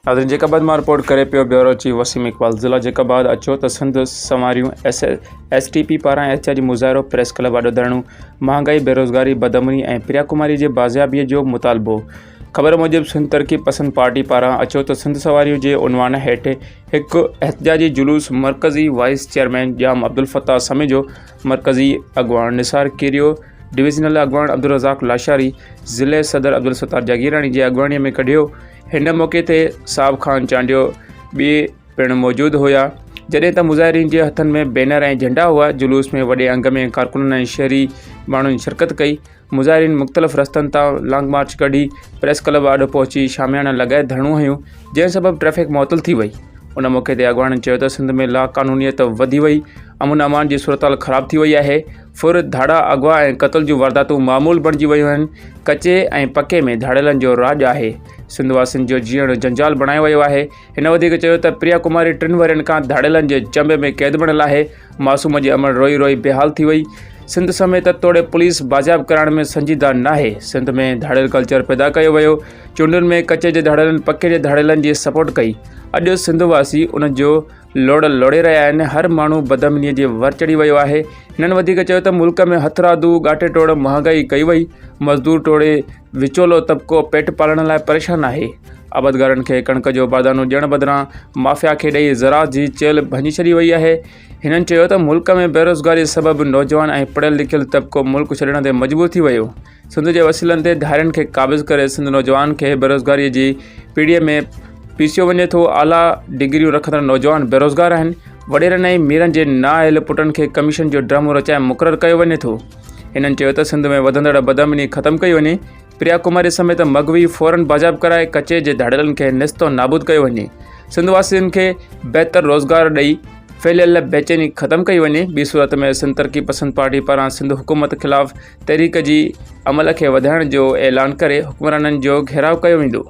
नाज़रीन, जैकाबाद में रिपोर्ट करे पियो ब्यूरो चीफ वसीम इकबाल। ज़िला जैकाबाद अचो त सिंध संवारियों STP पारां एहतियाजी मुज़ाहिरो, प्रेस क्लब आॾो धरणो, महांगाई, बेरोज़गारी, बदअमनी ऐं प्रिया कुमारी जे बाज़ियाबीअ जो मुतालबो। ख़बर मूजिब सिंध तरक़ी पसंद पार्टी पारां अचो त सिंध संवारियों जे उनवान हेठि हिकु एहतिजाजी जुलूस मरकज़ी वाइस चेयरमैन जाम अब्दुल फ़त्ताह समेजो, मरकज़ी अॻवान निसार किरियो, डिविज़नल अॻवान अब्दुल रज़ाक लाशारी, ज़िले सदर अब्दुल सत्तार जागीरानी जे अॻवानीअ में कढियो। हिन मौक़े ते साहब खान चांडियो ॿिए पिणु मौजूदु हुआ। जॾहिं त मुज़ाहिरीन जे हथनि में बैनर ऐं झंडा हुआ। जुलूस में वॾे अंग में कारकुननि ऐं शहरी माण्हुनि शिरकत कई। मुज़ाहिरीन मुख़्तलिफ़ रस्तनि तां लॉन्ग मार्च कढी प्रेस क्लब आॾो पहुची शामियाना लॻाए धरणो हयूं, जंहिं सबबि ट्रैफ़िक मुअतल थी वई। उन मौक़े ते अॻवाननि चयो त सिंध में लाक़ानूनियत वधी वई, अमन अमान जी सूरत हाल ख़राब थी वई आहे। फुर, धाड़ा, अगवा ऐं क़त्ल जूं वारदातूं मामूल बणिजी वयूं आहिनि। कचे ऐं पके में धाड़ेलनि जो राॼु आहे। सिंध वासियुनि जो जीअण जंजाल बणायो वियो आहे। हिन वधीक चयो त प्रिया कुमारी 3 वरियनि खां धाड़ेलनि जे चंबे में क़ैद बणियल आहे। मासूम जी अमल रोई रोई बेहाल थी वई। सिंध समेत तोड़े पुलिस बाज़ियाब करण में संजीदा नाहे। सिंध में धाड़ेल कल्चर पैदा कयो वियो। चूंडुनि में कचे जे धाड़ेलनि पके जे धाड़ेलनि जी सपोर्ट कई। अॼु सिंध वासी उन जो लोड़ लोड़े रहिया आहिनि। हर माण्हू बदअमनीअ जे वर चढ़ी वियो आहे। हिननि वधीक चयो त मुल्क में हथरादू, गाटे टोड़, महांगाई कई वई। मज़दूर टोड़े विचोलो तबिको पेट पालण लाइ परेशान आहे। आबादगारनि खे कणक जो बादानो ॾियण बदिरां माफ़िया खे ॾेई ज़राअत जी चेल भञी छॾी वई आहे। हिननि चयो त मुल्क में बेरोज़गारी सबबि नौजवान ऐं पढ़ियल लिखियल तबिको मुल्क छॾण ते मजबूर थी वियो। सिंध जे वसीलनि ते धारियुनि खे क़ाबिज़ करे सिंध नौजवान खे बेरोज़गारीअ जी पीढ़ीअ में पीसियो वञे थो। आला डिग्रियूं रखंदड़ नौजवान बेरोज़गार आहिनि। वॾेरनि ऐं मीरनि जे नाअहिल पुटनि खे कमीशन जो ड्रामो रचाए मुक़ररु कयो वञे थो। हिननि चयो त सिंध में वधंदड़ बदअमनी ख़तमु कई वञे। प्रिया कुमारी समेत मग़वी फ़ौरन बाज़ाब कराए कचे जे धाड़ेलनि खे निस्तो नाबूद कयो वञे। सिंध वासियुनि खे बहितर रोज़गार ॾेई फैलियल बेचैनी ख़तमु कई वञे। ॿी सूरत में सिंध तरक़ी पसंद पार्टी पारां सिंध हुकूमत ख़िलाफ़ तहरीक जी अमल खे वधाइण जो ऐलान करे हुक्मराननि जो घेराव कयो वेंदो।